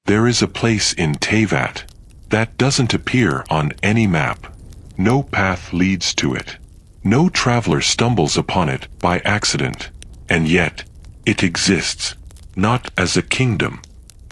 There is a place in Teyvat that doesn't appear on any map. No path leads to it. No traveler stumbles upon it by accident. And yet, it exists, not as a kingdom,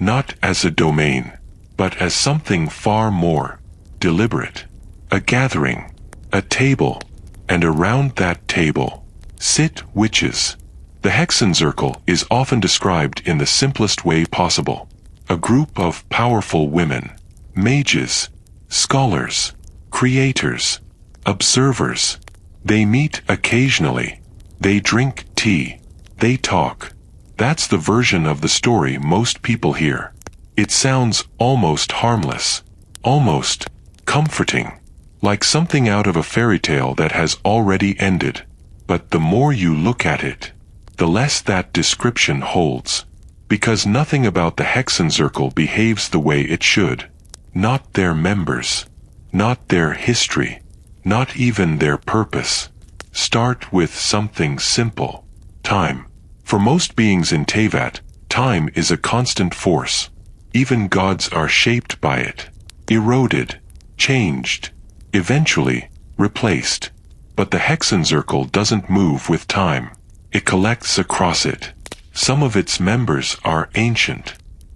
not as a domain, but as something far more deliberate. A gathering, a table, and around that table sit witches. The Hexenzirkel is often described in the simplest way possible. A group of powerful women, mages, scholars, creators, observers. They meet occasionally. They drink tea. They talk. That's the version of the story most people hear. It sounds almost harmless, almost comforting, like something out of a fairy tale that has already ended. But the more you look at it, the less that description holds. Because nothing about the Hexenzirkel behaves the way it should. Not their members, not their history, not even their purpose. Start with something simple. Time. For most beings in Teyvat, time is a constant force. Even gods are shaped by it, eroded, changed, eventually replaced. But the Hexenzirkel doesn't move with time. It collects across it. Some of its members are ancient,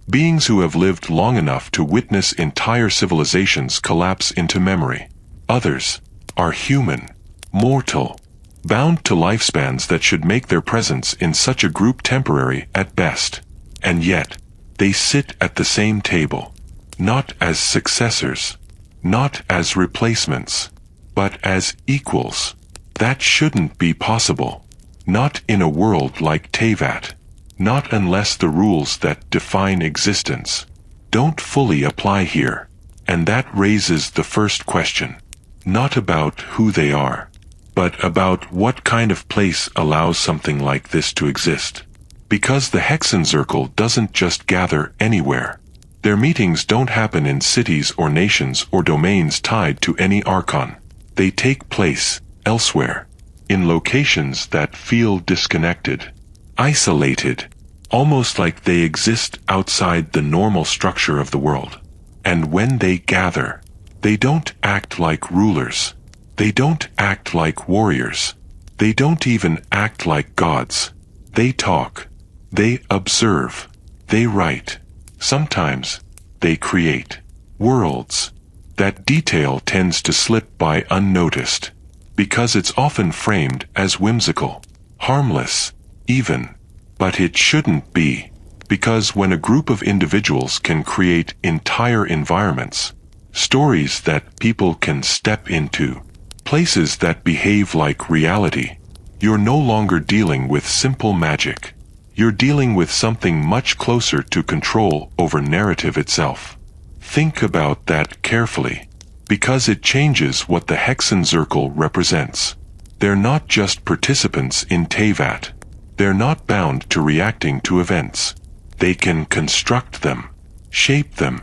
beings who have lived long enough to witness entire civilizations collapse into memory. Others are human, mortal, bound to lifespans that should make their presence in such a group temporary at best. And yet, they sit at the same table, not as successors, not as replacements, but as equals. That shouldn't be possible. Not in a world like Teyvat. Not unless the rules that define existence don't fully apply here. And that raises the first question. Not about who they are, but about what kind of place allows something like this to exist. Because the Hexenzirkel doesn't just gather anywhere. Their meetings don't happen in cities or nations or domains tied to any archon. They take place elsewhere, in locations that feel disconnected, isolated, almost like they exist outside the normal structure of the world. And when they gather, they don't act like rulers. They don't act like warriors. They don't even act like gods. They talk. They observe. They write. Sometimes, they create worlds. That detail tends to slip by unnoticed, because it's often framed as whimsical, harmless, even. But it shouldn't be, because when a group of individuals can create entire environments, stories that people can step into, places that behave like reality, you're no longer dealing with simple magic. You're dealing with something much closer to control over narrative itself. Think about that carefully, because it changes what the Hexenzirkel represents. They're not just participants in Teyvat. They're not bound to reacting to events. They can construct them, shape them,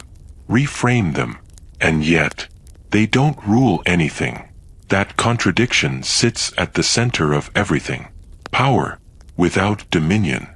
reframe them, and yet, they don't rule anything. That contradiction sits at the center of everything. Power without dominion.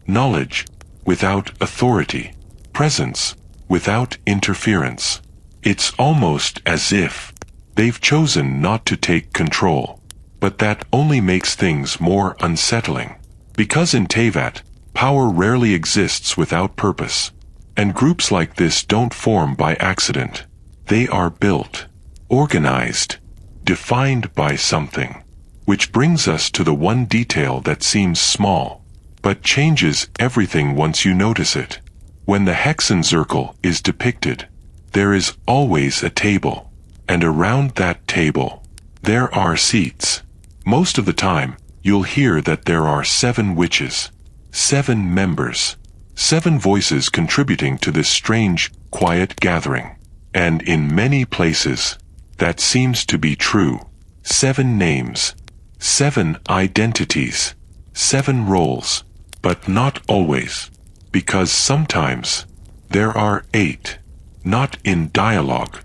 Knowledge without authority. Presence without interference. It's almost as if they've chosen not to take control. But that only makes things more unsettling. Because in Teyvat, power rarely exists without purpose. And groups like this don't form by accident. They are built, organized, defined by something. Which brings us to the one detail that seems small, but changes everything once you notice it. When the Hexenzirkel is depicted, there is always a table. And around that table, there are seats. Most of the time, you'll hear that there are 7 witches, 7 members, 7 voices contributing to this strange, quiet gathering. And in many places, that seems to be true. 7 names, 7 identities, 7 roles, but not always, because sometimes there are 8, not in dialogue,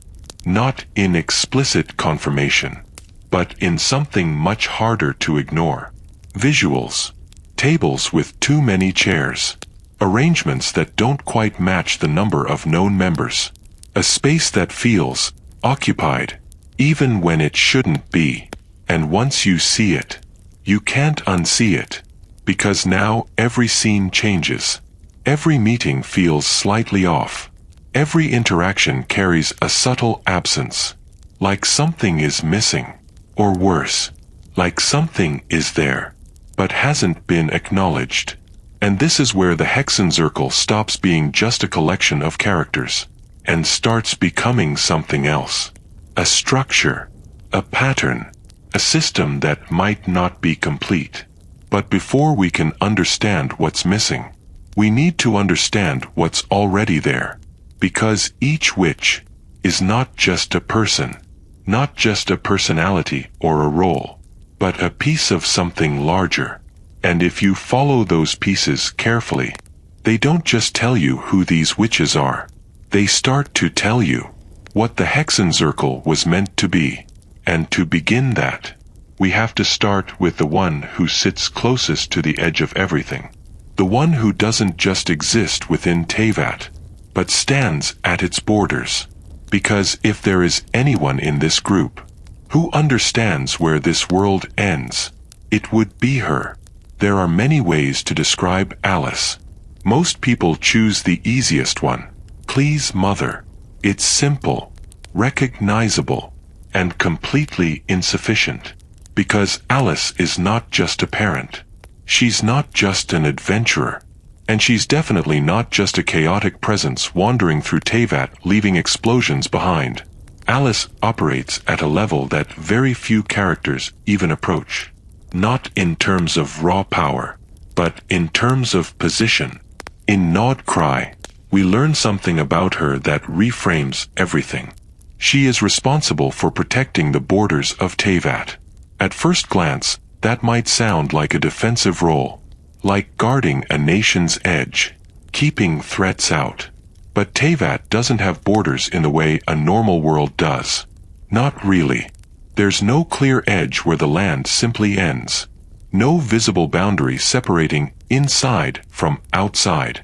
not in explicit confirmation, but in something much harder to ignore. Visuals. Tables with too many chairs. arrangements that don't quite match the number of known members, a space that feels occupied, even when it shouldn't be. And once you see it, you can't unsee it, because now every scene changes. Every meeting feels slightly off. Every interaction carries a subtle absence, like something is missing, or worse, like something is there, but hasn't been acknowledged. And this is where the Hexenzirkel stops being just a collection of characters, and starts becoming something else. A structure, a pattern, a system that might not be complete. But before we can understand what's missing, we need to understand what's already there. Because each witch is not just a person, not just a personality or a role, but a piece of something larger. And if you follow those pieces carefully, they don't just tell you who these witches are. They start to tell you what the Hexenzirkel was meant to be. And to begin that, we have to start with the one who sits closest to the edge of everything. The one who doesn't just exist within Teyvat, but stands at its borders. Because if there is anyone in this group who understands where this world ends, it would be her. There are many ways to describe Alice. Most people choose the easiest one. Please, Mother. It's simple, recognizable, and completely insufficient. Because Alice is not just a parent. She's not just an adventurer. And she's definitely not just a chaotic presence wandering through Teyvat leaving explosions behind. Alice operates at a level that very few characters even approach. Not in terms of raw power, but in terms of position. In Nod Cry, we learn something about her that reframes everything. She is responsible for protecting the borders of Teyvat. At first glance, that might sound like a defensive role, like guarding a nation's edge, keeping threats out. But Teyvat doesn't have borders in the way a normal world does. Not really. There's no clear edge where the land simply ends. No visible boundary separating inside from outside.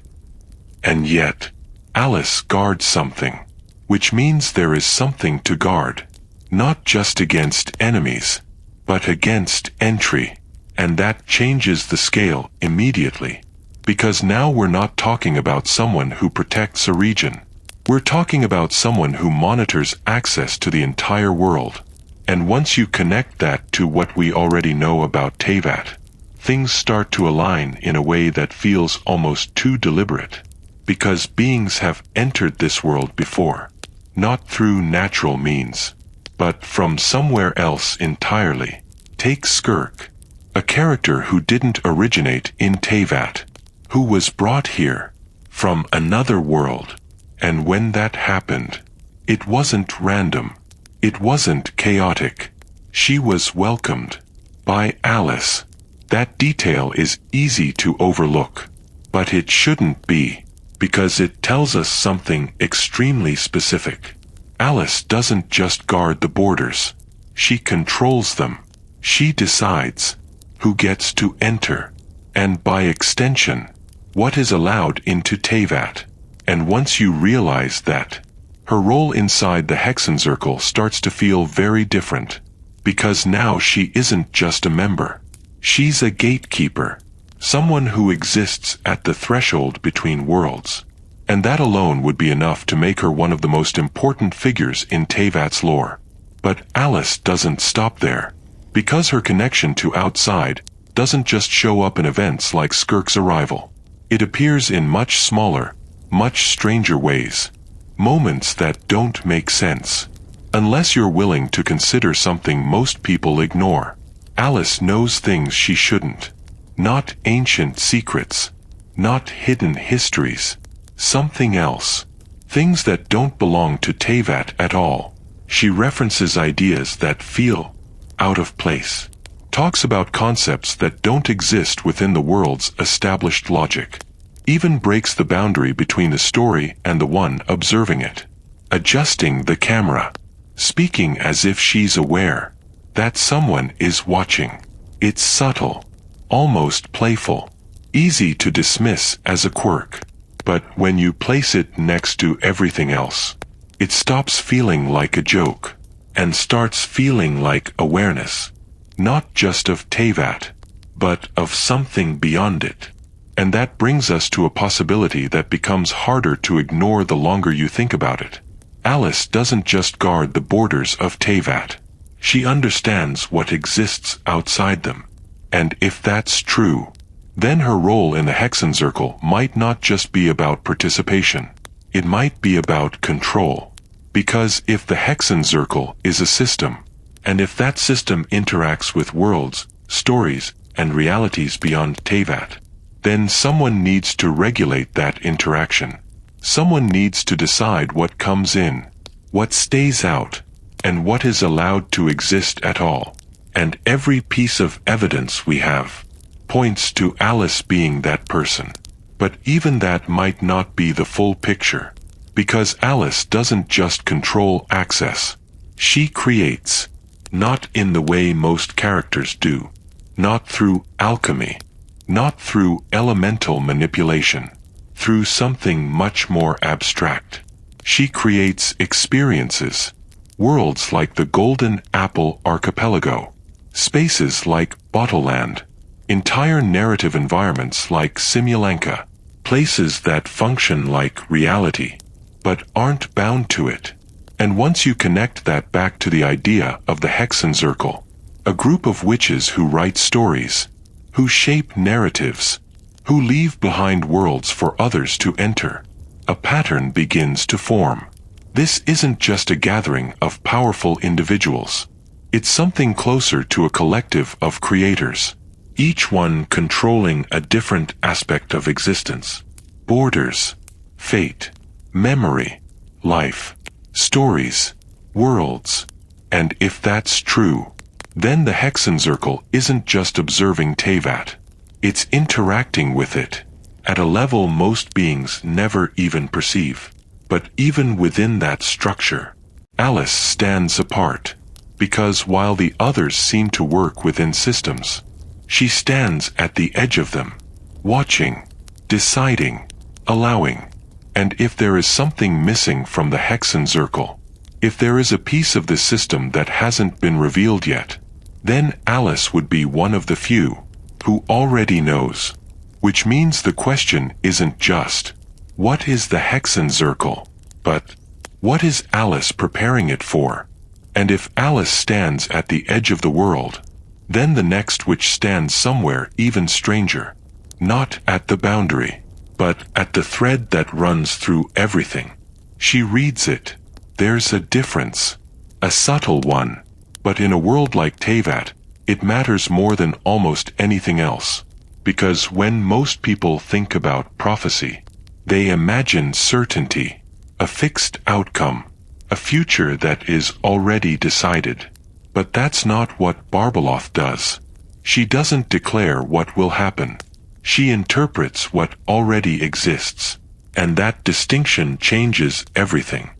And yet, Alice guards something, which means there is something to guard. Not just against enemies, but against entry. And that changes the scale immediately. Because now we're not talking about someone who protects a region. We're talking about someone who monitors access to the entire world. And once you connect that to what we already know about Teyvat, things start to align in a way that feels almost too deliberate. Because beings have entered this world before. Not through natural means, but from somewhere else entirely. Take Skirk, a character who didn't originate in Teyvat, who was brought here from another world. And when that happened, it wasn't random. It wasn't chaotic. She was welcomed by Alice. That detail is easy to overlook, but it shouldn't be, because it tells us something extremely specific. Alice doesn't just guard the borders. She controls them. She decides who gets to enter, and by extension, what is allowed into Teyvat. And once you realize that, her role inside the Hexenzirkel starts to feel very different. Because now she isn't just a member. She's a gatekeeper. Someone who exists at the threshold between worlds. And that alone would be enough to make her one of the most important figures in Teyvat's lore. But Alice doesn't stop there. Because her connection to outside doesn't just show up in events like Skirk's arrival. It appears in much smaller, much stranger ways. Moments that don't make sense. Unless you're willing to consider something most people ignore. Alice knows things she shouldn't. Not ancient secrets. Not hidden histories. Something else. Things that don't belong to Teyvat at all. She references ideas that feel out of place. Talks about concepts that don't exist within the world's established logic. Even breaks the boundary between the story and the one observing it. Adjusting the camera. Speaking as if she's aware that someone is watching. It's subtle. Almost playful. easy to dismiss as a quirk. But when you place it next to everything else, it stops feeling like a joke, and starts feeling like awareness, not just of Teyvat, but of something beyond it. And that brings us to a possibility that becomes harder to ignore the longer you think about it. Alice doesn't just guard the borders of Teyvat. She understands what exists outside them. And if that's true, then her role in the Hexenzirkel might not just be about participation. It might be about control. Because if the Hexenzirkel is a system, and if that system interacts with worlds, stories, and realities beyond Teyvat, then someone needs to regulate that interaction. Someone needs to decide what comes in, what stays out, and what is allowed to exist at all. And every piece of evidence we have points to Alice being that person. But even that might not be the full picture, because Alice doesn't just control access. She creates, not in the way most characters do, not through alchemy, not through elemental manipulation, through something much more abstract. She creates experiences, worlds like the Golden Apple Archipelago, spaces like Bottleland, entire narrative environments like Simulanka, places that function like reality, but aren't bound to it. And once you connect that back to the idea of the Hexenzirkel, a group of witches who write stories, who shape narratives, who leave behind worlds for others to enter, a pattern begins to form. This isn't just a gathering of powerful individuals. It's something closer to a collective of creators, each one controlling a different aspect of existence. Borders, fate, memory, life, stories, worlds. And if that's true, then the Hexenzirkel isn't just observing Teyvat. It's interacting with it, at a level most beings never even perceive. But even within that structure, Alice stands apart, because while the others seem to work within systems, she stands at the edge of them, watching, deciding, allowing. And if there is something missing from the Hexenzirkel, if there is a piece of the system that hasn't been revealed yet, then Alice would be one of the few who already knows. Which means the question isn't just, what is the Hexenzirkel, but what is Alice preparing it for? And if Alice stands at the edge of the world, then the next witch stands somewhere even stranger, not at the boundary, but at the thread that runs through everything. She reads it. There's a difference, a subtle one, but in a world like Teyvat, it matters more than almost anything else, because when most people think about prophecy, they imagine certainty, a fixed outcome, a future that is already decided. But that's not what Barbeloth does. She doesn't declare what will happen. She interprets what already exists, and that distinction changes everything.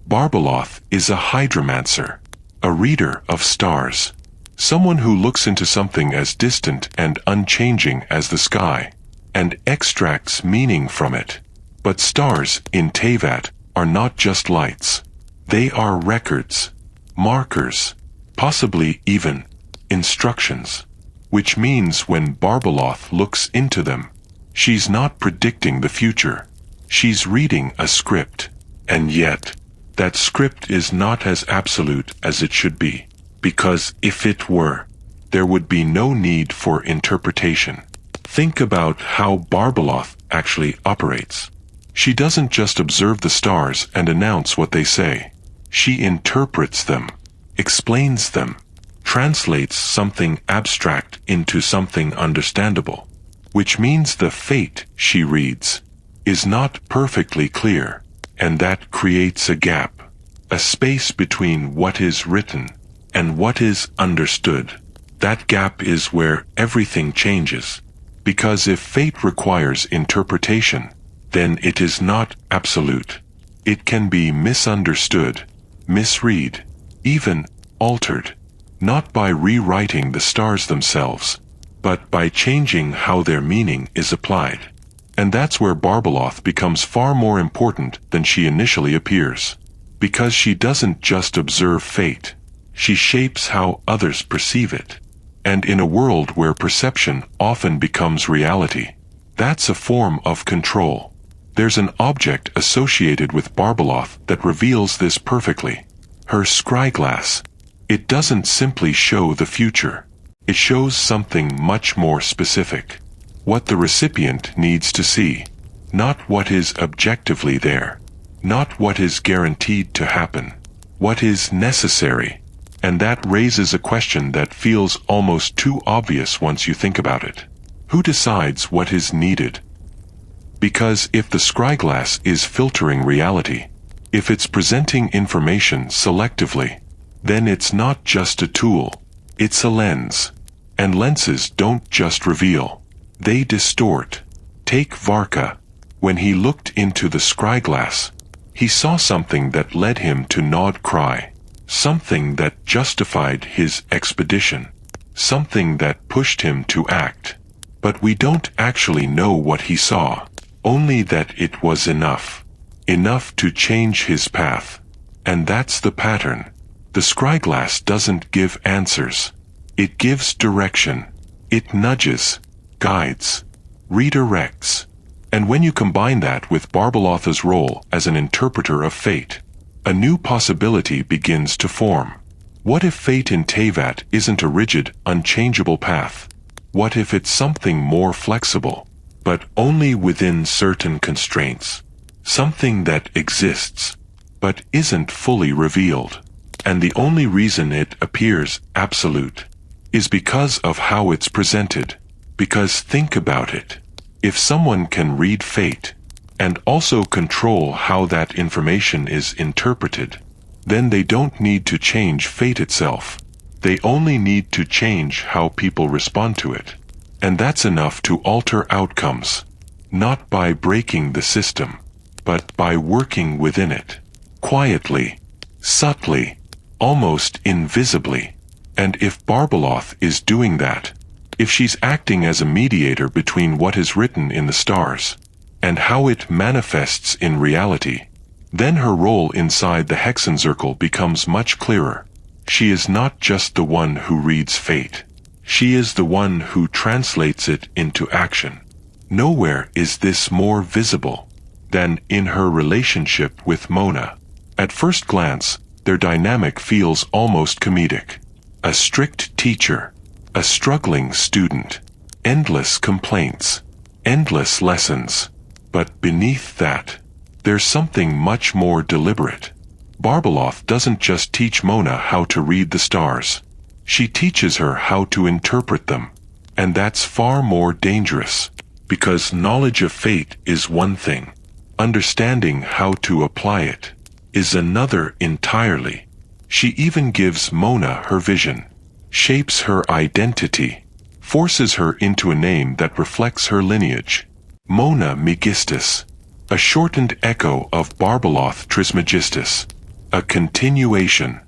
Barbeloth is a hydromancer, a reader of stars, someone who looks into something as distant and unchanging as the sky, and extracts meaning from it. But stars in Teyvat are not just lights. They are records, markers, possibly even instructions. Which means when Barbeloth looks into them, she's not predicting the future. She's reading a script. And yet, that script is not as absolute as it should be. Because if it were, there would be no need for interpretation. Think about how Barbeloth actually operates. She doesn't just observe the stars and announce what they say. She interprets them, explains them, translates something abstract into something understandable. Which means the fate she reads is not perfectly clear, and that creates a gap, a space between what is written and what is understood. That gap is where everything changes. Because if fate requires interpretation, then it is not absolute. It can be misunderstood, misread, even altered, not by rewriting the stars themselves, but by changing how their meaning is applied. And that's where Barbeloth becomes far more important than she initially appears. Because she doesn't just observe fate, she shapes how others perceive it. And in a world where perception often becomes reality, that's a form of control. There's an object associated with Barbeloth that reveals this perfectly. Her scryglass. It doesn't simply show the future. It shows something much more specific. What the recipient needs to see. Not what is objectively there. Not what is guaranteed to happen. What is necessary. And that raises a question that feels almost too obvious once you think about it. Who decides what is needed? Because if the scryglass is filtering reality, if it's presenting information selectively, then it's not just a tool, it's a lens. And lenses don't just reveal, they distort. Take Varka. When he looked into the scryglass, he saw something that led him to nod cry. Something that justified his expedition. Something that pushed him to act. But we don't actually know what he saw. Only that it was enough. Enough to change his path. And that's the pattern. The scryglass doesn't give answers. It gives direction. It nudges, guides, redirects. And when you combine that with Barbeloth's role as an interpreter of fate, a new possibility begins to form. What if fate in Teyvat isn't a rigid, unchangeable path? What if it's something more flexible, but only within certain constraints? Something that exists, but isn't fully revealed. And the only reason it appears absolute is because of how it's presented. Because think about it. If someone can read fate, and also control how that information is interpreted, then they don't need to change fate itself. They only need to change how people respond to it. And that's enough to alter outcomes, not by breaking the system, but by working within it, quietly, subtly, almost invisibly. And if Barbeloth is doing that, if she's acting as a mediator between what is written in the stars, and how it manifests in reality, then her role inside the Hexenzirkel becomes much clearer. She is not just the one who reads fate. She is the one who translates it into action. Nowhere is this more visible than in her relationship with Mona. At first glance, their dynamic feels almost comedic. A strict teacher, a struggling student, endless complaints, endless lessons. But beneath that, there's something much more deliberate. Barbeloth doesn't just teach Mona how to read the stars. She teaches her how to interpret them. And that's far more dangerous. Because knowledge of fate is one thing. Understanding how to apply it is another entirely. She even gives Mona her vision, shapes her identity, forces her into a name that reflects her lineage. Mona Megistus, a shortened echo of Barbeloth Trismegistus, a continuation,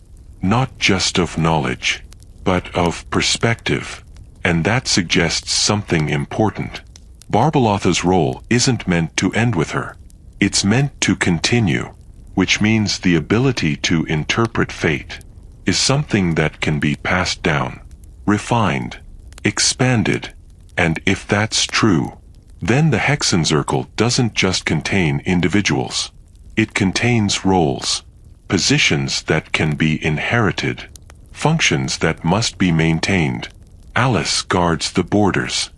not just of knowledge, but of perspective. And that suggests something important. Barbeloth's role isn't meant to end with her. It's meant to continue, which means the ability to interpret fate is something that can be passed down, refined, expanded. And if that's true, then the Hexenzirkel doesn't just contain individuals. It contains roles, positions that can be inherited, functions that must be maintained. Alice guards the borders.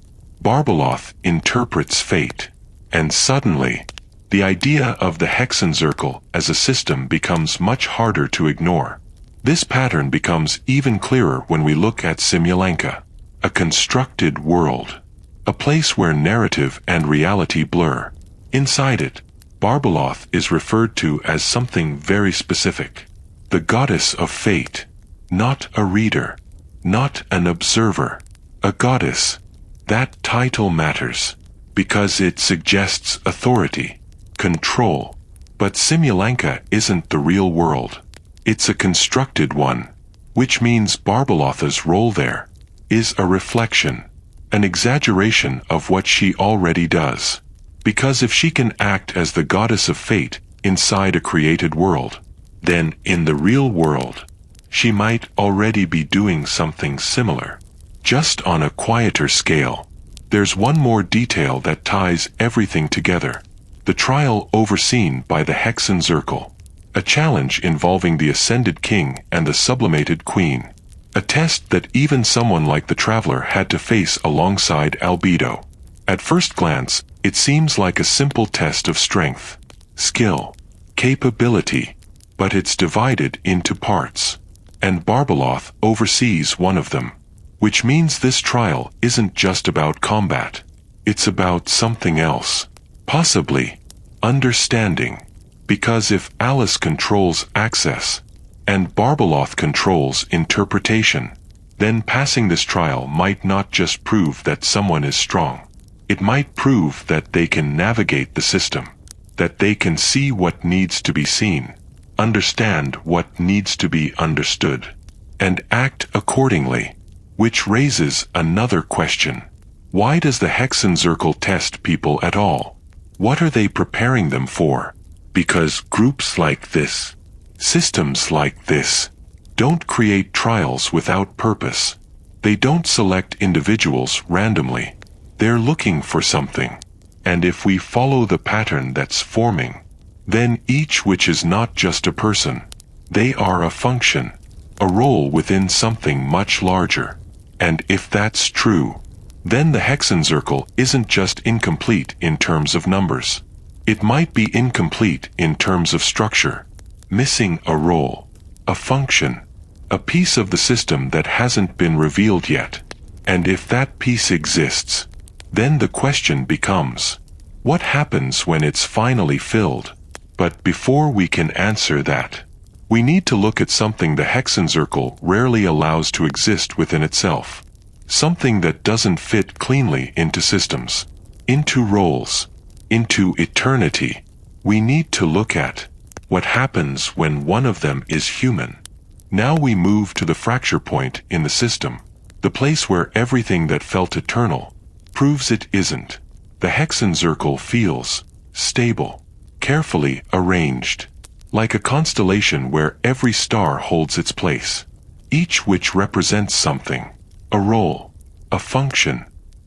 Barbeloth interprets fate. And suddenly, the idea of the Hexenzirkel as a system becomes much harder to ignore. This pattern becomes even clearer when we look at Simulanka, a constructed world. A place where narrative and reality blur. Inside it, Barbeloth is referred to as something very specific. The goddess of fate. Not a reader. Not an observer. A goddess. That title matters. Because it suggests authority, control. But Simulanka isn't the real world. It's a constructed one. Which means Barbeloth's role there is a reflection. an exaggeration of what she already does. Because if she can act as the goddess of fate inside a created world, then in the real world, she might already be doing something similar. Just on a quieter scale, there's one more detail that ties everything together. The trial overseen by the Hexenzirkel, a challenge involving the ascended king and the sublimated queen. A test that even someone like the traveler had to face alongside Albedo. At first glance, it seems like a simple test of strength, skill, capability, but it's divided into parts. And Barbeloth oversees one of them. Which means this trial isn't just about combat. It's about something else. Possibly understanding. Because if Alice controls access, and Barbeloth controls interpretation, then passing this trial might not just prove that someone is strong. It might prove that they can navigate the system, that they can see what needs to be seen, understand what needs to be understood, and act accordingly. Which raises another question. Why does the Hexenzirkel test people at all? What are they preparing them for? Because groups like this, systems like this, don't create trials without purpose. They don't select individuals randomly. They're looking for something. And if we follow the pattern that's forming, then each which is not just a person, they are a function, a role within something much larger. And if that's true, then the Hexenzirkel isn't just incomplete in terms of numbers. It might be incomplete in terms of structure, missing a role, a function, a piece of the system that hasn't been revealed yet. And if that piece exists, then the question becomes, what happens when it's finally filled? But before we can answer that, we need to look at something the Hexenzirkel rarely allows to exist within itself. Something that doesn't fit cleanly into systems, into roles, into eternity. We need to look at what happens when one of them is human. Now we move to the fracture point in the system, the place where everything that felt eternal proves it isn't. The Hexenzirkel feels stable, carefully arranged, like a constellation where every star holds its place, each which represents something, a role, a function,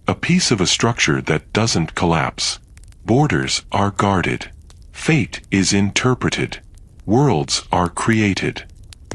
a piece of a structure that doesn't collapse. Borders are guarded. Fate is interpreted. Worlds are created.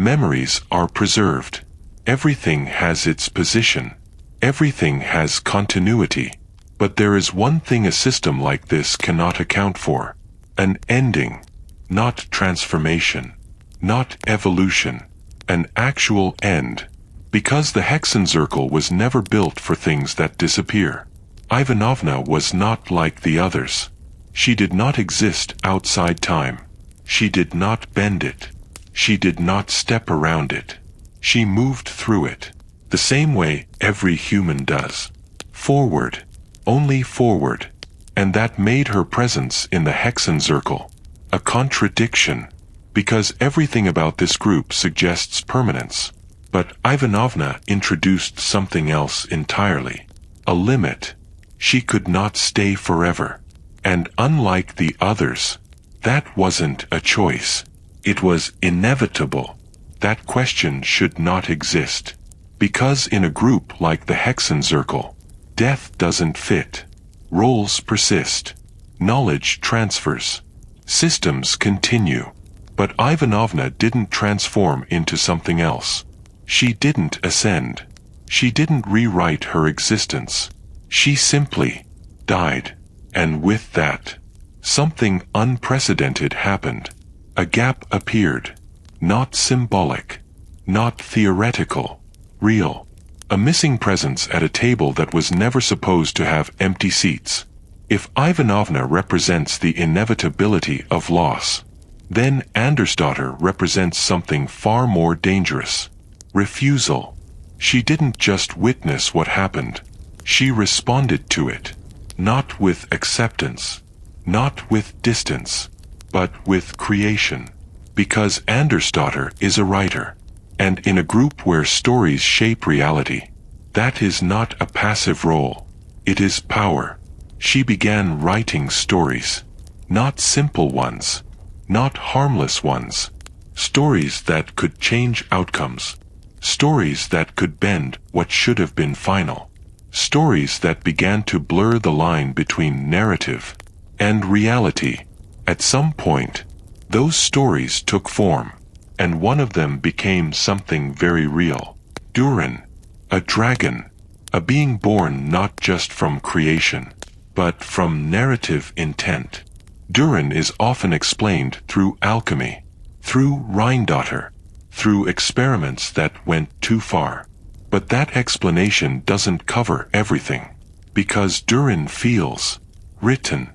Memories are preserved. Everything has its position. Everything has continuity. But there is one thing a system like this cannot account for. An ending. Not transformation. Not evolution. An actual end. Because the Hexenzirkel was never built for things that disappear. Ivanovna was not like the others. She did not exist outside time. She did not bend it. She did not step around it. She moved through it, the same way every human does. Forward. Only forward. And that made her presence in the Hexenzirkel a contradiction, because everything about this group suggests permanence. But Ivanovna introduced something else entirely. A limit. She could not stay forever. And unlike the others, that wasn't a choice. It was inevitable. That question should not exist. Because in a group like the Hexenzirkel, death doesn't fit. Roles persist. Knowledge transfers. Systems continue. But Ivanovna didn't transform into something else. She didn't ascend. She didn't rewrite her existence. She simply died. And with that, something unprecedented happened. A gap appeared. Not symbolic. Not theoretical. Real. A missing presence at a table that was never supposed to have empty seats. If Ivanovna represents the inevitability of loss, then Andersdotter represents something far more dangerous. Refusal. She didn't just witness what happened. She responded to it. Not with acceptance. Not with distance. But with creation. Because Andersdotter is a writer. And in a group where stories shape reality, That is not a passive role. It is power. She began writing stories. Not simple ones. Not harmless ones. Stories that could change outcomes. Stories that could bend what should have been final. Stories that began to blur the line between narrative and reality. At some point, those stories took form, and one of them became something very real. Durin, a dragon, a being born not just from creation, but from narrative intent. Durin is often explained through alchemy, through Rhinedottir, through experiments that went too far. But that explanation doesn't cover everything, because Durin feels written,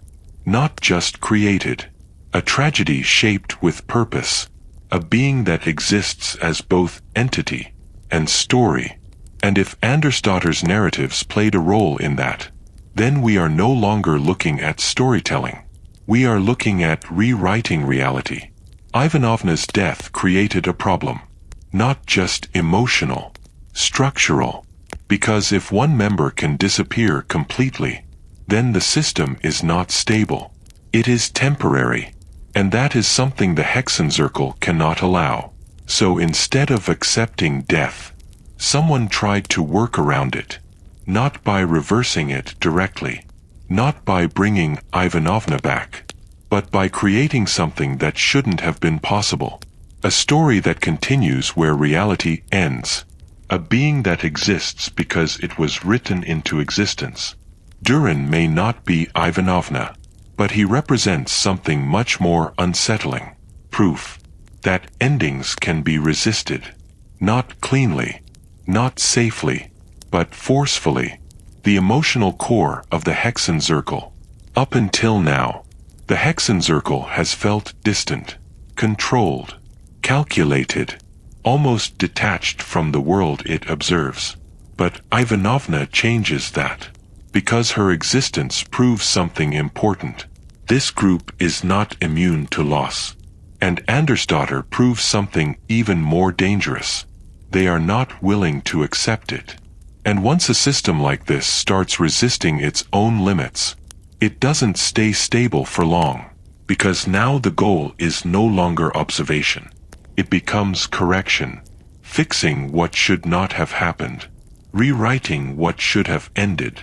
not just created. A tragedy shaped with purpose, a being that exists as both entity and story. And if Andersdottir's narratives played a role in that, then we are no longer looking at storytelling. We are looking at rewriting reality. Ivanovna's death created a problem, not just emotional, structural, because if one member can disappear completely, then the system is not stable. It is temporary, and that is something the Hexenzirkel cannot allow. So instead of accepting death, someone tried to work around it, not by reversing it directly, not by bringing Ivanovna back, but by creating something that shouldn't have been possible. A story that continues where reality ends. A being that exists because it was written into existence. Durin may not be Ivanovna, but he represents something much more unsettling. Proof that endings can be resisted. Not cleanly, not safely, but forcefully. The emotional core of the Hexenzirkel. Up until now, the Hexenzirkel has felt distant, controlled, calculated, almost detached from the world it observes. But Ivanovna changes that, because her existence proves something important. This group is not immune to loss. And Andersdottir proves something even more dangerous. They are not willing to accept it. And once a system like this starts resisting its own limits, it doesn't stay stable for long, because now the goal is no longer observation. It becomes correction, fixing what should not have happened, rewriting what should have ended.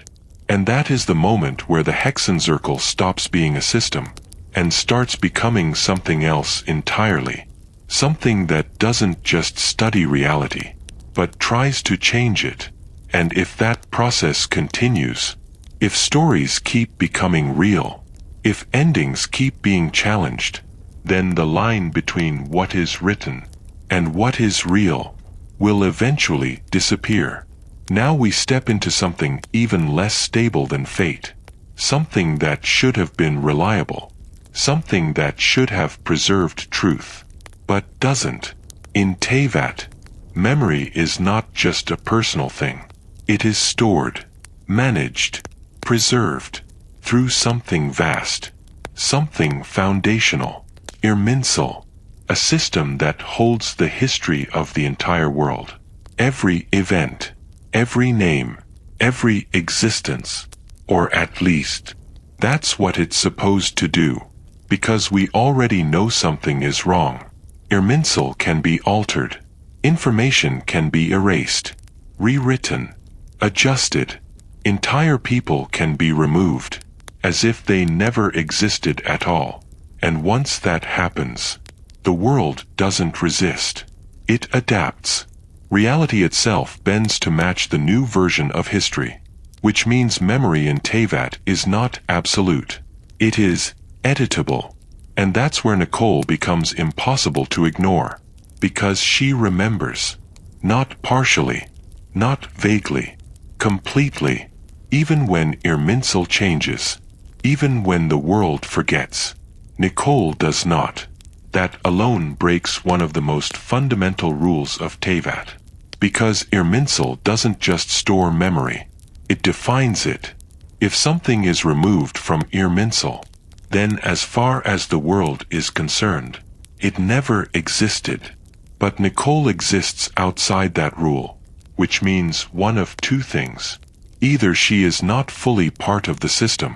And that is the moment where the Hexenzirkel stops being a system and starts becoming something else entirely. Something that doesn't just study reality, but tries to change it. And if that process continues, if stories keep becoming real, if endings keep being challenged, then the line between what is written and what is real will eventually disappear. Now we step into something even less stable than fate. Something that should have been reliable. Something that should have preserved truth, but doesn't. In Teyvat, memory is not just a personal thing. It is stored, managed, preserved, through something vast, something foundational. Irminsul, a system that holds the history of the entire world. Every event, every name, every existence, or at least, that's what it's supposed to do, because we already know something is wrong. Irminsul can be altered, information can be erased, rewritten, adjusted, entire people can be removed, as if they never existed at all. And once that happens, the world doesn't resist. It adapts. Reality itself bends to match the new version of history, which means memory in Teyvat is not absolute. It is editable. And that's where Nicole becomes impossible to ignore, because she remembers, not partially, not vaguely, completely, even when Irminsul changes, even when the world forgets. Nicole does not. That alone breaks one of the most fundamental rules of Teyvat. Because Irminsul doesn't just store memory, it defines it. If something is removed from Irminsul, then as far as the world is concerned, it never existed. But Nicole exists outside that rule. which means one of two things. Either she is not fully part of the system,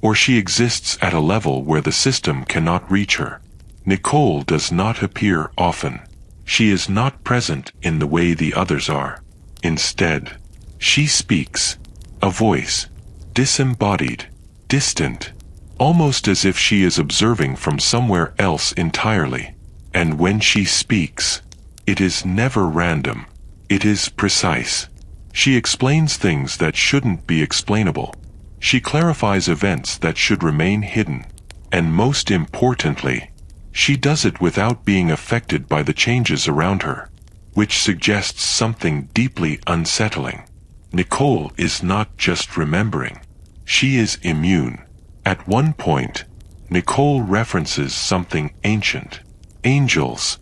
or she exists at a level where the system cannot reach her. Nicole does not appear often. She is not present in the way the others are. Instead, she speaks, a voice, disembodied, distant, almost as if she is observing from somewhere else entirely. And when she speaks, it is never random. It is precise. She explains things that shouldn't be explainable. She clarifies events that should remain hidden. And most importantly, she does it without being affected by the changes around her, which suggests something deeply unsettling. Nicole is not just remembering. She is immune. At one point, Nicole references something ancient. Angels,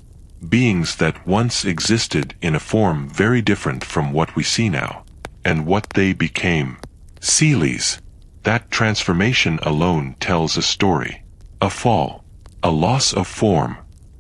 beings that once existed in a form very different from what we see now, and what they became. Seelies. That transformation alone tells a story. A fall, a loss of form,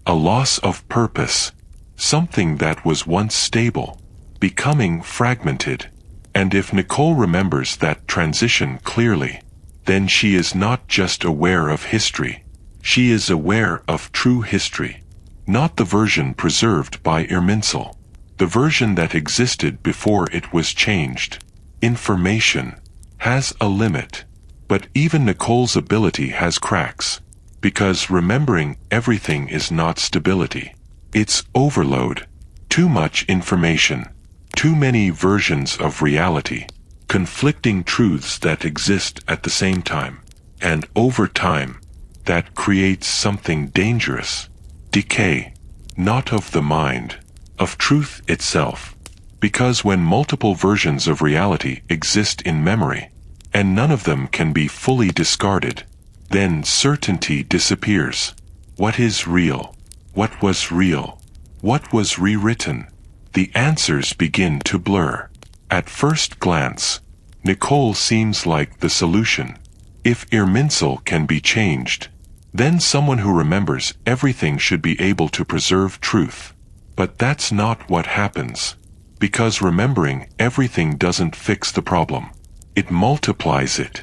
a loss of purpose, something that was once stable, becoming fragmented. And if Nicole remembers that transition clearly, then she is not just aware of history. She is aware of true history. Not the version preserved by Irminsul. The version that existed before it was changed. Information has a limit. But even Nicole's ability has cracks. Because remembering everything is not stability. It's overload. Too much information. Too many versions of reality. Conflicting truths that exist at the same time. And over time, that creates something dangerous. Decay. Not of the mind, of truth itself. Because when multiple versions of reality exist in memory, and none of them can be fully discarded, then certainty disappears. What is real? What was real? What was rewritten? The answers begin to blur. At first glance, Nicole seems like the solution. If Irminsul can be changed, then someone who remembers everything should be able to preserve truth. But that's not what happens. Because remembering everything doesn't fix the problem. It multiplies it.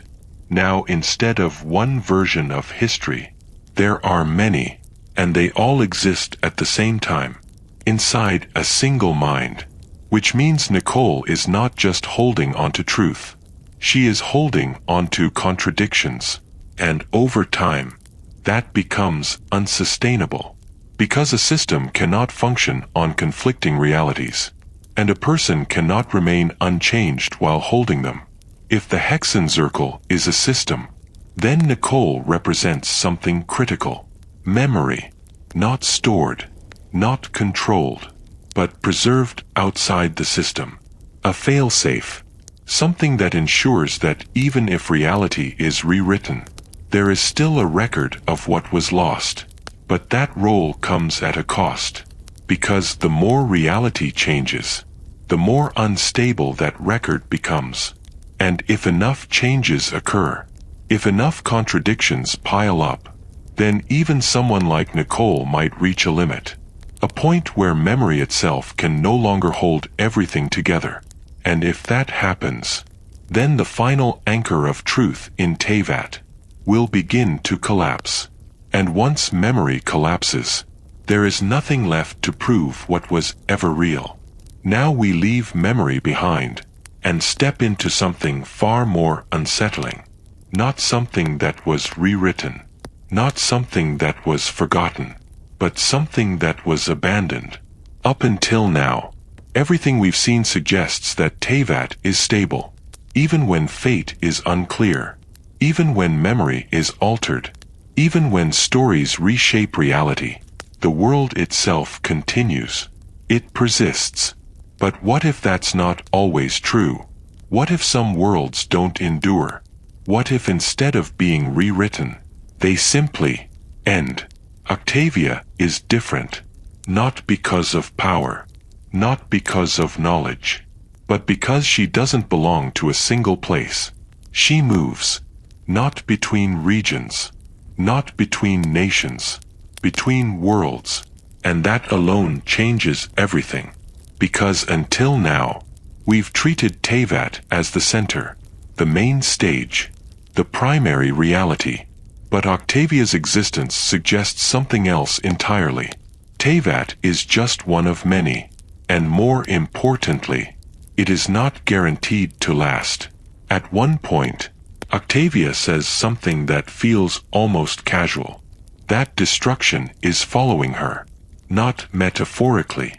Now instead of one version of history, there are many, and they all exist at the same time, inside a single mind. Which means Nicole is not just holding onto truth. She is holding onto contradictions. And over time, that becomes unsustainable. Because a system cannot function on conflicting realities. And a person cannot remain unchanged while holding them. If the Hexenzirkel is a system, then Nicole represents something critical. Memory. Not stored. Not controlled. But preserved outside the system. A failsafe. Something that ensures that even if reality is rewritten, there is still a record of what was lost. But that role comes at a cost. Because the more reality changes, the more unstable that record becomes. And if enough changes occur, if enough contradictions pile up, then even someone like Nicole might reach a limit. A point where memory itself can no longer hold everything together. And if that happens, then the final anchor of truth in Teyvat will begin to collapse. And once memory collapses, there is nothing left to prove what was ever real. Now we leave memory behind, and step into something far more unsettling. Not something that was rewritten. Not something that was forgotten. But something that was abandoned. Up until now, everything we've seen suggests that Teyvat is stable. Even when fate is unclear. Even when memory is altered. Even when stories reshape reality. The world itself continues. It persists. But what if that's not always true? What if some worlds don't endure? What if instead of being rewritten, they simply end? Octavia is different. Not because of power. Not because of knowledge. But because she doesn't belong to a single place. She moves. Not between regions. Not between nations. Between worlds. And that alone changes everything. Because until now, We've treated Teyvat as the center, the main stage, the primary reality. But Octavia's existence suggests something else entirely. Teyvat is just one of many, and more importantly, it is not guaranteed to last. At one point, Octavia says something that feels almost casual. That destruction is following her. Not metaphorically,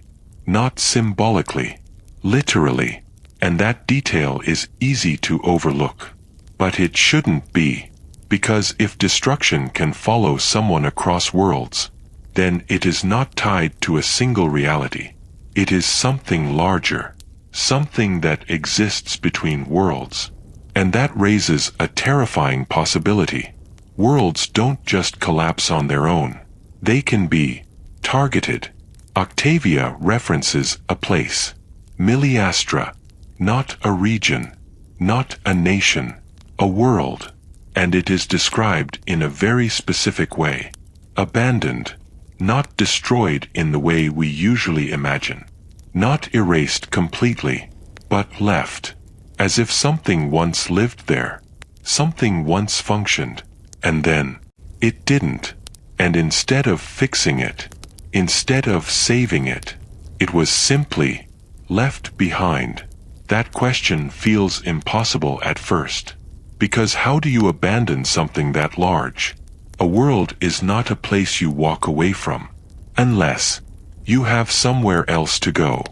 not symbolically, literally, and that detail is easy to overlook. But it shouldn't be, because if destruction can follow someone across worlds, then it is not tied to a single reality. It is something larger, something that exists between worlds. And that raises a terrifying possibility. Worlds don't just collapse on their own. They can be targeted. Octavia references a place. Miliastra, not a region, not a nation, a world. And it is described in a very specific way. Abandoned, not destroyed in the way we usually imagine. Not erased completely, but left. As if something once lived there, something once functioned, and then it didn't. And instead of fixing it, instead of saving it, it was simply left behind. That question feels impossible at first. Because how do you abandon something that large? A world is not a place you walk away from, unless you have somewhere else to go.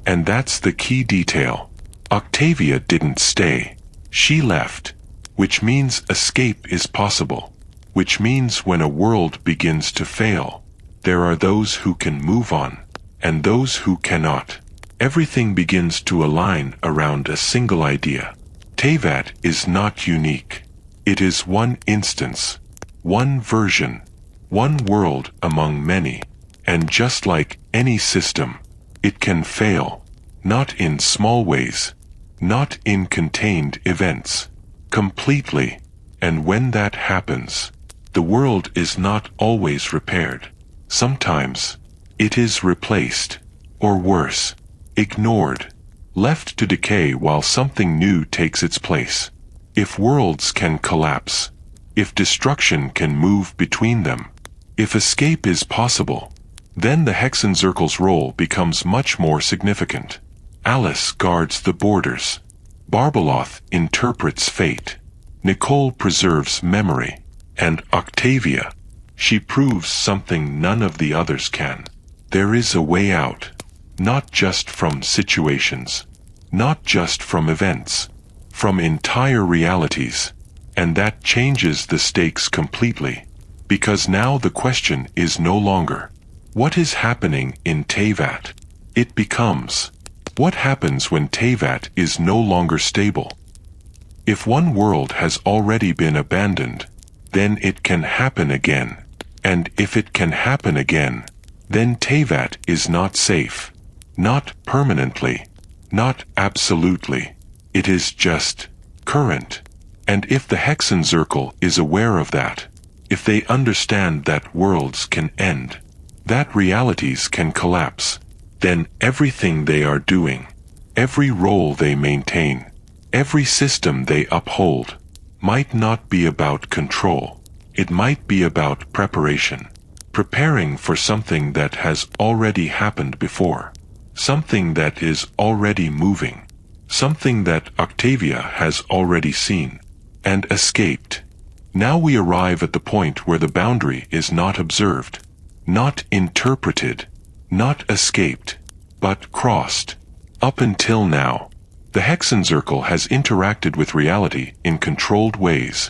And that's the key detail. Octavia didn't stay. She left, which means escape is possible, which means when a world begins to fail, there are those who can move on, and those who cannot. Everything begins to align around a single idea. Teyvat is not unique. It is one instance, one version, one world among many. And just like any system, it can fail, not in small ways, not in contained events, completely. And when that happens, the world is not always repaired. Sometimes, it is replaced, or worse, ignored, left to decay while something new takes its place. If worlds can collapse, if destruction can move between them, if escape is possible, then the Hexenzirkel's role becomes much more significant. Alice guards the borders. Barbeloth interprets fate. Nicole preserves memory. And Octavia, she proves something none of the others can. There is a way out. Not just from situations. Not just from events. From entire realities. And that changes the stakes completely. Because now the question is no longer, what is happening in Teyvat? It becomes, what happens when Teyvat is no longer stable? If one world has already been abandoned, then it can happen again. And if it can happen again, then Teyvat is not safe. Not permanently. Not absolutely. It is just current. And if the Hexenzirkel is aware of that, if they understand that worlds can end, that realities can collapse, then everything they are doing, every role they maintain, every system they uphold, might not be about control. It might be about preparation. Preparing for something that has already happened before. Something that is already moving. Something that Octavia has already seen. And escaped. Now we arrive at the point where the boundary is not observed. Not interpreted. Not escaped. But crossed. Up until now, the Hexenzirkel has interacted with reality in controlled ways.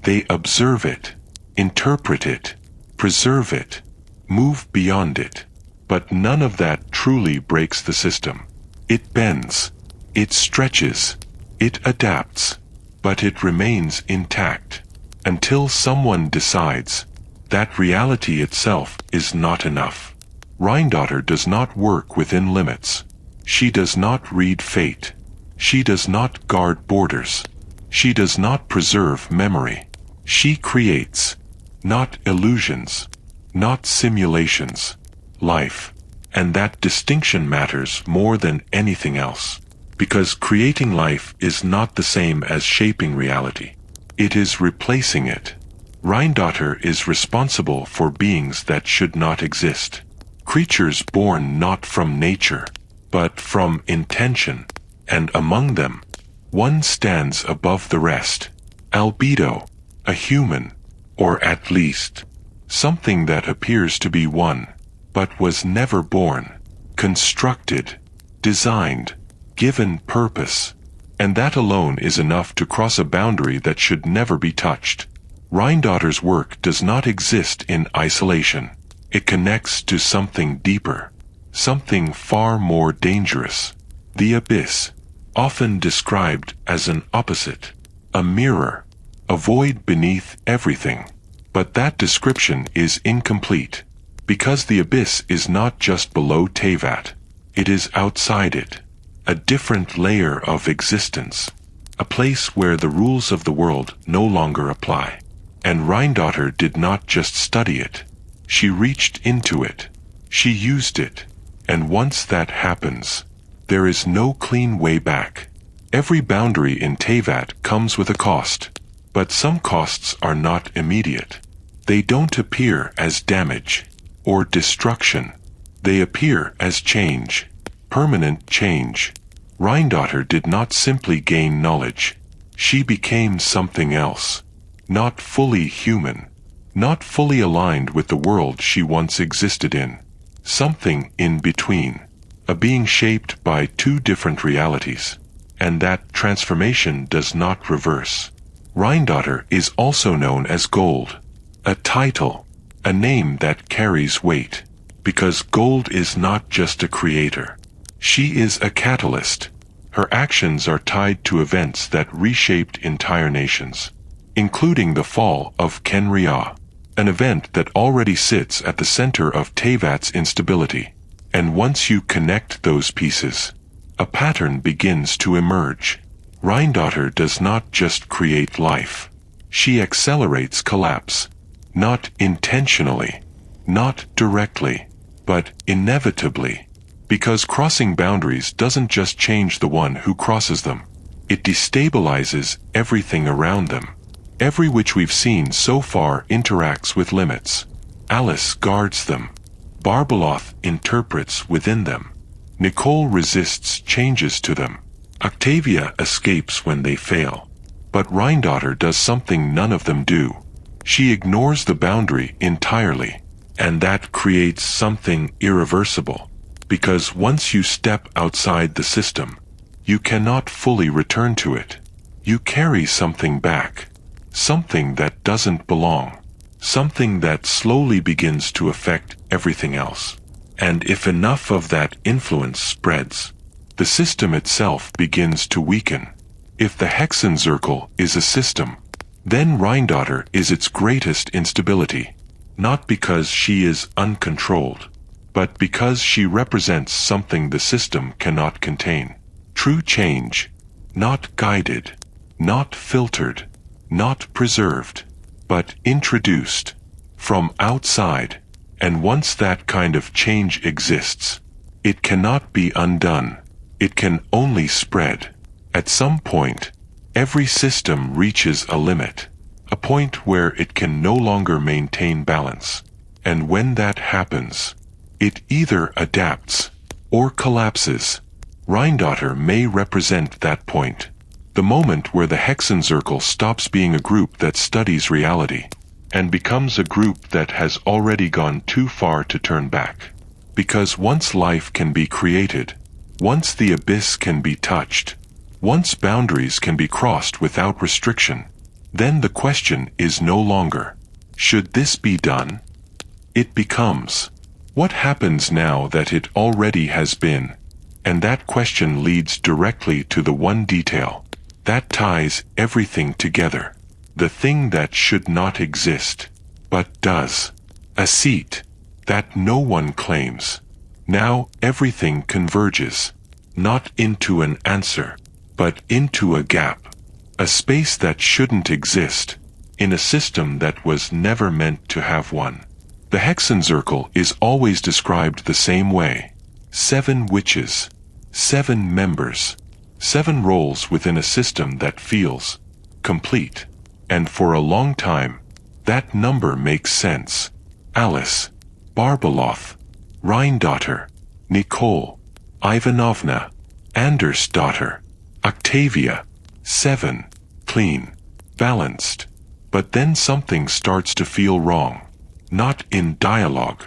They observe it. Interpret it. Preserve it. Move beyond it. But none of that truly breaks the system. It bends. It stretches. It adapts. But it remains intact. Until someone decides that reality itself is not enough. Rhinedottir does not work within limits. She does not read fate. She does not guard borders. She does not preserve memory. She creates, not illusions, not simulations, life. And that distinction matters more than anything else. because creating life is not the same as shaping reality. It is replacing it. Rhinedottir is responsible for beings that should not exist. Creatures born not from nature, but from intention, and among them, one stands above the rest. Albedo, a human, or at least, something that appears to be one, but was never born, constructed, designed, given purpose, and that alone is enough to cross a boundary that should never be touched. Rhinedottir's work does not exist in isolation. It connects to something deeper, something far more dangerous. The abyss, often described as an opposite, a mirror, a void beneath everything. But that description is incomplete, because the abyss is not just below Teyvat. It is outside it, a different layer of existence, a place where the rules of the world no longer apply. And Rhinedottir did not just study it. She reached into it. She used it. And once that happens, there is no clean way back. Every boundary in Teyvat comes with a cost, but some costs are not immediate. They don't appear as damage or destruction. They appear as change, permanent change. Rhinedottir did not simply gain knowledge. She became something else. Not fully human, not fully aligned with the world she once existed in. Something in between, a being shaped by two different realities. And that transformation does not reverse. Rhinedottir is also known as Gold, a title, a name that carries weight, because Gold is not just a creator. She is a catalyst. Her actions are tied to events that reshaped entire nations, including the fall of Kenria, an event that already sits at the center of Teyvat's instability. And once you connect those pieces, a pattern begins to emerge. Rhinedottir does not just create life. She accelerates collapse, not intentionally, not directly, but inevitably. Because crossing boundaries doesn't just change the one who crosses them. It destabilizes everything around them. Every which we've seen so far interacts with limits. Alice guards them. Barbeloth interprets within them. Nicole resists changes to them. Octavia escapes when they fail. But Rhinedottir does something none of them do. She ignores the boundary entirely. And that creates something irreversible. Because once you step outside the system, you cannot fully return to it. You carry something back. Something that doesn't belong. Something that slowly begins to affect everything else. And if enough of that influence spreads, the system itself begins to weaken. If the Hexenzirkel is a system, then Rhinedottir is its greatest instability. Not because she is uncontrolled, but because she represents something the system cannot contain. True change, not guided, not filtered, not preserved, but introduced from outside. And once that kind of change exists, it cannot be undone. It can only spread. At some point, every system reaches a limit, a point where it can no longer maintain balance. And when that happens, it either adapts or collapses. Rhinedottir may represent that point. The moment where the Hexenzirkel stops being a group that studies reality, and becomes a group that has already gone too far to turn back. Because once life can be created, once the abyss can be touched, once boundaries can be crossed without restriction, then the question is no longer, should this be done? It becomes, what happens now that it already has been? And that question leads directly to the one detail that ties everything together. The thing that should not exist, but does. A seat that no one claims. Now everything converges, not into an answer, but into a gap. A space that shouldn't exist, in a system that was never meant to have one. The Hexenzirkel is always described the same way. 7 witches, 7 members, 7 roles within a system that feels complete. And for a long time, that number makes sense. Alice, Barbeloth, Rhinedottir, Nicole, Ivanovna, Anders' daughter, Octavia, 7, clean, balanced. But then something starts to feel wrong. Not in dialogue,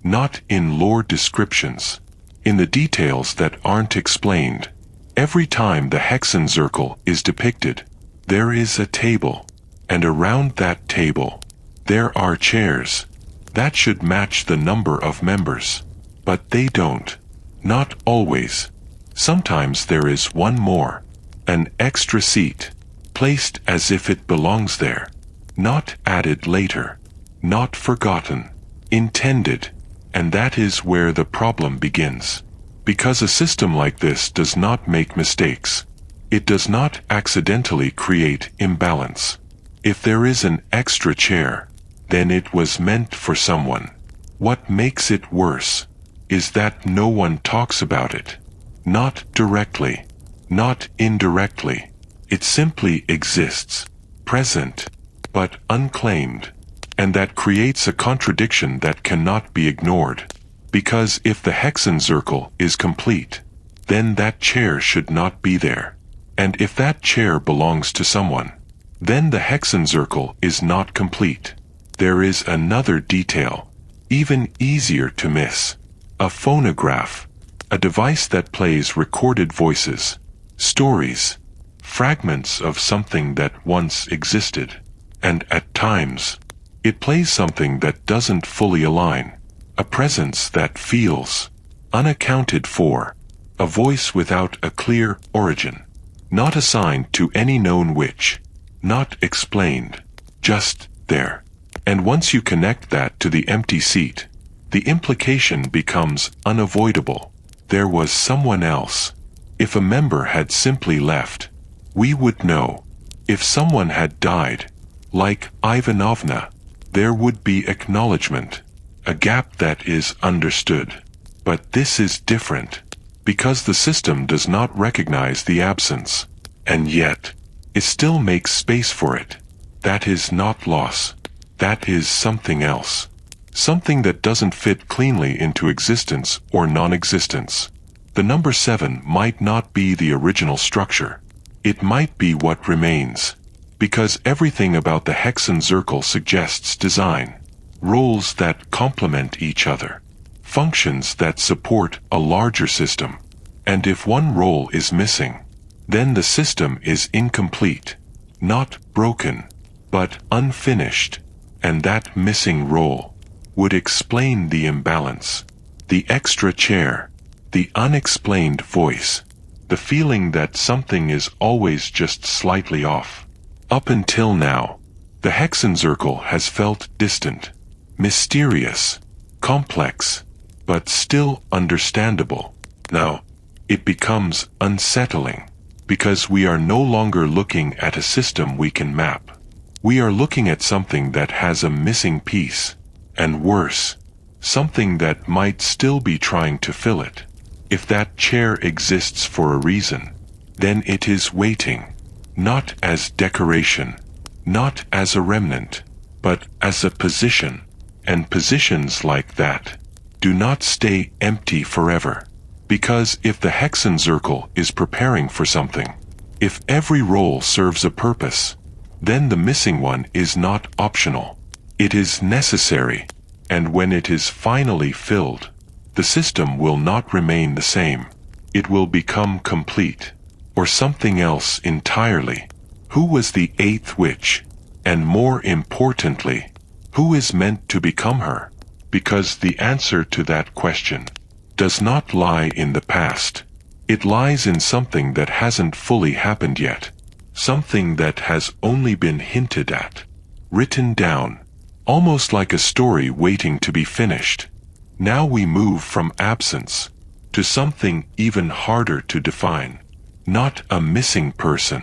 not in lore descriptions, in the details that aren't explained. Every time the Hexenzirkel is depicted, there is a table, and around that table, there are chairs. That should match the number of members. But they don't. Not always. Sometimes there is one more, an extra seat, placed as if it belongs there. Not added later. Not forgotten. Intended. And that is where the problem begins. Because a system like this does not make mistakes. It does not accidentally create imbalance. If there is an extra chair, then it was meant for someone. What makes it worse is that no one talks about it. Not directly, not indirectly. It simply exists, present, but unclaimed. And that creates a contradiction that cannot be ignored. Because if the Hexenzirkel is complete, then that chair should not be there. And if that chair belongs to someone, then the Hexenzirkel is not complete. There is another detail, even easier to miss. A phonograph, a device that plays recorded voices, stories, fragments of something that once existed. And at times, it plays something that doesn't fully align. A presence that feels unaccounted for. A voice without a clear origin. Not assigned to any known witch. Not explained. Just there. And once you connect that to the empty seat, the implication becomes unavoidable. There was someone else. If a member had simply left, we would know. If someone had died, like Ivanovna, there would be acknowledgement. A gap that is understood. But this is different. Because the system does not recognize the absence. And yet, it still makes space for it. That is not loss. That is something else. Something that doesn't fit cleanly into existence or non-existence. The number 7 might not be the original structure. It might be what remains. Because everything about the Hexenzirkel suggests design. Roles that complement each other. Functions that support a larger system. And if one role is missing, then the system is incomplete. Not broken, but unfinished. And that missing role would explain the imbalance. The extra chair. The unexplained voice. The feeling that something is always just slightly off. Up until now, the Hexenzirkel has felt distant. Mysterious, complex, but still understandable. Now, it becomes unsettling, because we are no longer looking at a system we can map. We are looking at something that has a missing piece, and worse, something that might still be trying to fill it. If that chair exists for a reason, then it is waiting, not as decoration, not as a remnant, but as a position. And positions like that do not stay empty forever. Because if the Hexenzirkel is preparing for something, if every role serves a purpose, then the missing one is not optional. It is necessary. And when it is finally filled, the system will not remain the same. It will become complete. Or something else entirely. Who was the 8th witch? And more importantly, who is meant to become her? Because the answer to that question does not lie in the past. It lies in something that hasn't fully happened yet. Something that has only been hinted at. Written down. Almost like a story waiting to be finished. Now we move from absence to something even harder to define. Not a missing person.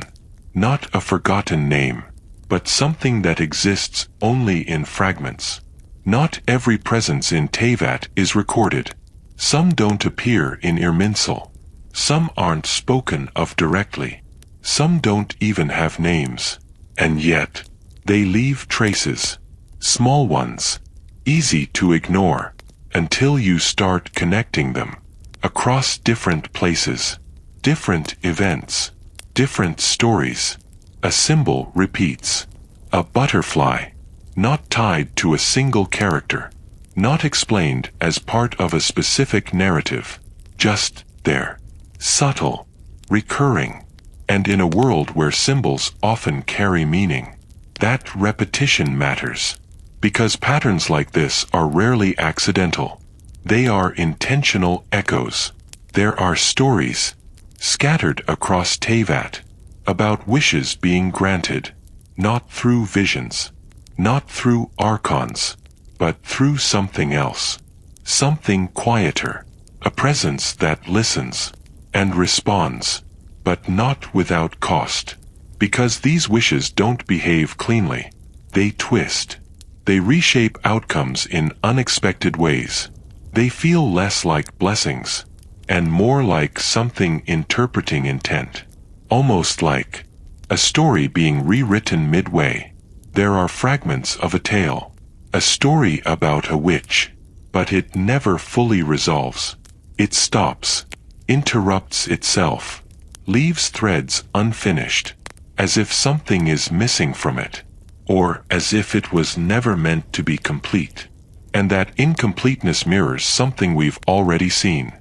Not a forgotten name. But something that exists only in fragments. Not every presence in Teyvat is recorded. Some don't appear in Irminsul. Some aren't spoken of directly. Some don't even have names. And yet, they leave traces. Small ones. Easy to ignore. Until you start connecting them. Across different places. Different events. Different stories. A symbol repeats. A butterfly. Not tied to a single character. Not explained as part of a specific narrative. Just there. Subtle. Recurring. And in a world where symbols often carry meaning, that repetition matters. Because patterns like this are rarely accidental. They are intentional echoes. There are stories, scattered across Teyvat, about wishes being granted, not through visions, not through archons, but through something else. Something quieter. A presence that listens and responds, but not without cost. Because these wishes don't behave cleanly. They twist. They reshape outcomes in unexpected ways. They feel less like blessings, and more like something interpreting intent. Almost like a story being rewritten midway. There are fragments of a tale. A story about a witch. But it never fully resolves. It stops. Interrupts itself. Leaves threads unfinished. As if something is missing from it. Or as if it was never meant to be complete. And that incompleteness mirrors something we've already seen.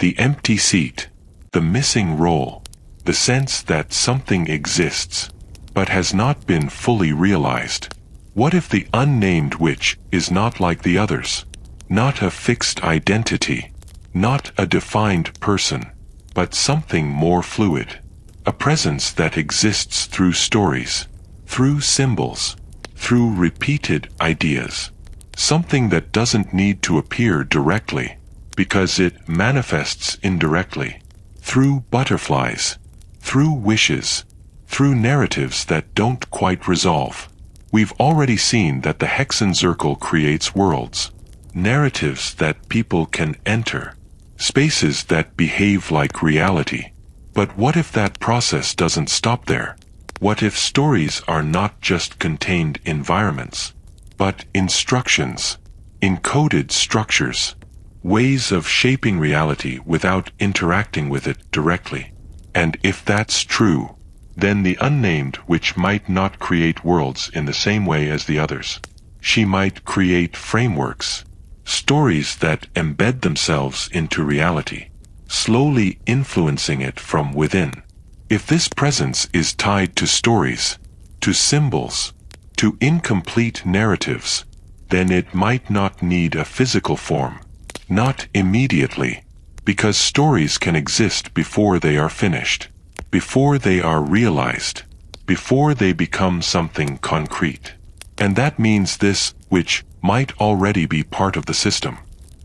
The empty seat. The missing role. The sense that something exists, but has not been fully realized. What if the unnamed witch is not like the others? Not a fixed identity. Not a defined person. But something more fluid. A presence that exists through stories. Through symbols. Through repeated ideas. Something that doesn't need to appear directly, because it manifests indirectly. Through butterflies. Through wishes. Through narratives that don't quite resolve. We've already seen that the Hexenzirkel creates worlds. Narratives that people can enter. Spaces that behave like reality. But what if that process doesn't stop there? What if stories are not just contained environments, but instructions, encoded structures, ways of shaping reality without interacting with it directly? And if that's true, then the unnamed witch might not create worlds in the same way as the others. She might create frameworks, stories that embed themselves into reality, slowly influencing it from within. If this presence is tied to stories, to symbols, to incomplete narratives, then it might not need a physical form. Not immediately, because stories can exist before they are finished, before they are realized, before they become something concrete. And that means this witch might already be part of the system,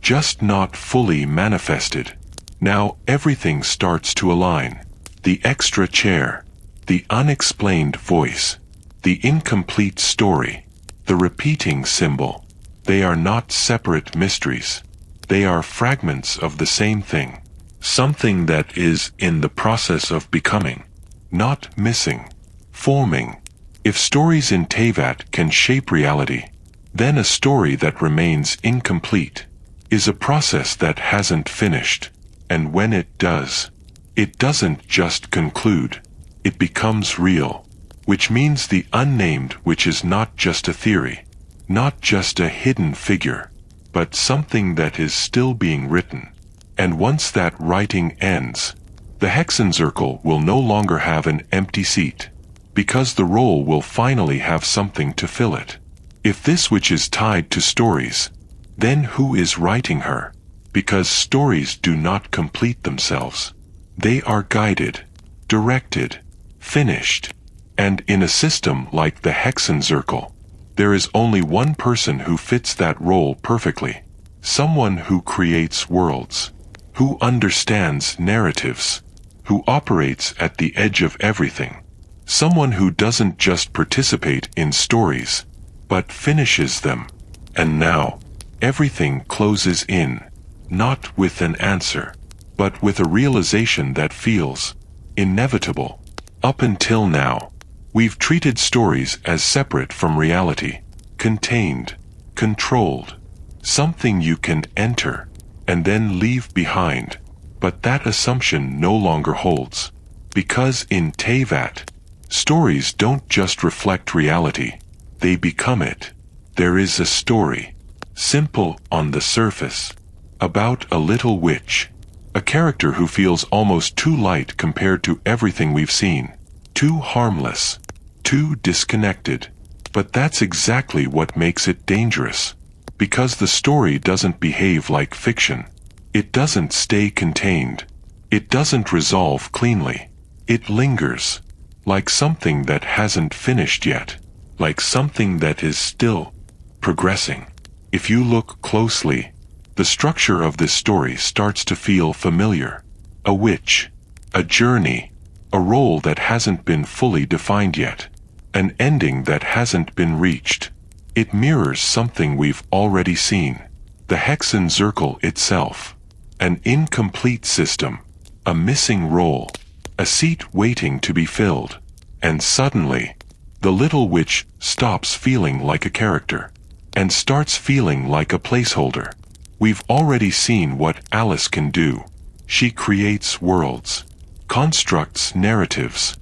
just not fully manifested. Now everything starts to align. The extra chair, the unexplained voice, the incomplete story, the repeating symbol. They are not separate mysteries. They are fragments of the same thing. Something that is in the process of becoming, not missing, forming. If stories in Teyvat can shape reality, then a story that remains incomplete is a process that hasn't finished. And when it does, it doesn't just conclude, it becomes real. Which means the unnamed which is not just a theory, not just a hidden figure, but something that is still being written. And once that writing ends, the Hexenzirkel will no longer have an empty seat, because the role will finally have something to fill it. If this which is tied to stories, then who is writing her? Because stories do not complete themselves. They are guided, directed, finished. And in a system like the Hexenzirkel, there is only one person who fits that role perfectly. Someone who creates worlds, who understands narratives, who operates at the edge of everything. Someone who doesn't just participate in stories, but finishes them. And now, everything closes in, not with an answer, but with a realization that feels inevitable. Up until now, we've treated stories as separate from reality, contained, controlled, something you can enter and then leave behind. But that assumption no longer holds, because in Teyvat, stories don't just reflect reality, they become it. There is a story, simple on the surface, about a little witch, a character who feels almost too light compared to everything we've seen, too harmless, too disconnected. But that's exactly what makes it dangerous, because the story doesn't behave like fiction. It doesn't stay contained. It doesn't resolve cleanly. It lingers, like something that hasn't finished yet, like something that is still progressing. If you look closely, the structure of this story starts to feel familiar. A witch, a journey, a role that hasn't been fully defined yet, an ending that hasn't been reached. It mirrors something we've already seen, the Hexenzirkel itself. An incomplete system, a missing role, a seat waiting to be filled. And suddenly, the little witch stops feeling like a character and starts feeling like a placeholder. We've already seen what Alice can do. She creates worlds, constructs narratives,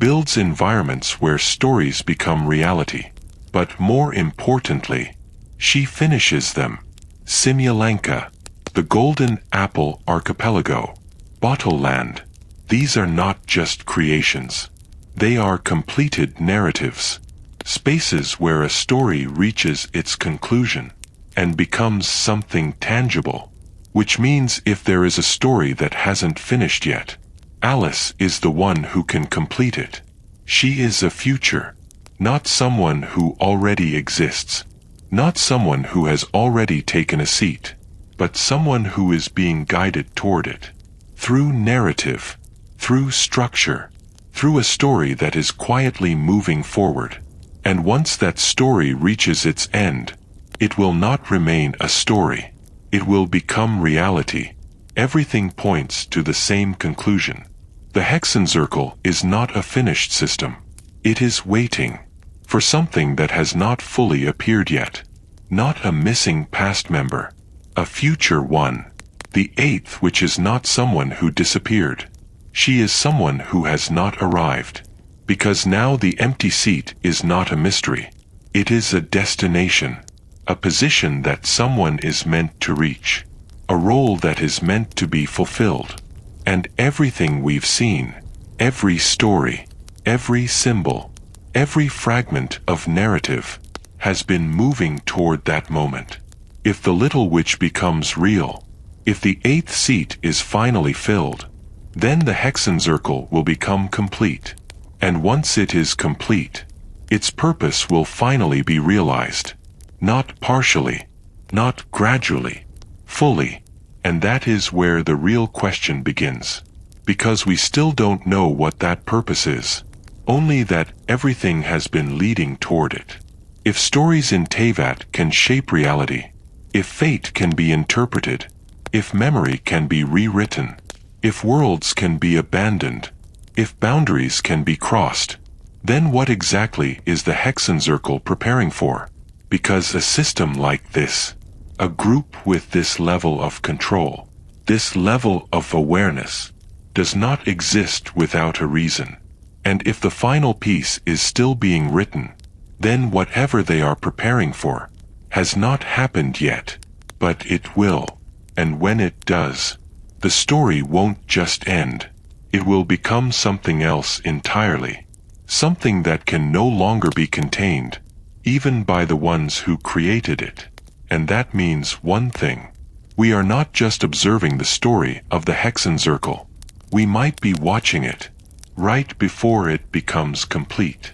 builds environments where stories become reality. But more importantly, she finishes them. Simulanka, the Golden Apple Archipelago, Bottle Land. These are not just creations. They are completed narratives. Spaces where a story reaches its conclusion and becomes something tangible. Which means if there is a story that hasn't finished yet, Alice is the one who can complete it. She is a future, not someone who already exists, not someone who has already taken a seat, but someone who is being guided toward it, through narrative, through structure, through a story that is quietly moving forward. And once that story reaches its end, it will not remain a story. It will become reality. Everything points to the same conclusion. The Hexenzirkel is not a finished system. It is waiting for something that has not fully appeared yet, not a missing past member, a future one. The eighth witch is not someone who disappeared. She is someone who has not arrived. Because now the empty seat is not a mystery. It is a destination, a position that someone is meant to reach, a role that is meant to be fulfilled. And everything we've seen, every story, every symbol, every fragment of narrative, has been moving toward that moment. If the little witch becomes real, if the eighth seat is finally filled, then the Hexenzirkel will become complete. And once it is complete, its purpose will finally be realized. Not partially, not gradually, fully. And that is where the real question begins. Because we still don't know what that purpose is, only that everything has been leading toward it. If stories in Teyvat can shape reality, if fate can be interpreted, if memory can be rewritten, if worlds can be abandoned, if boundaries can be crossed, then what exactly is the Hexenzirkel preparing for? Because a system like this, a group with this level of control, this level of awareness, does not exist without a reason. And if the final piece is still being written, then whatever they are preparing for has not happened yet, but it will. And when it does, the story won't just end. It will become something else entirely. Something that can no longer be contained, even by the ones who created it. And that means one thing. We are not just observing the story of the Hexenzirkel. We might be watching it, right before it becomes complete.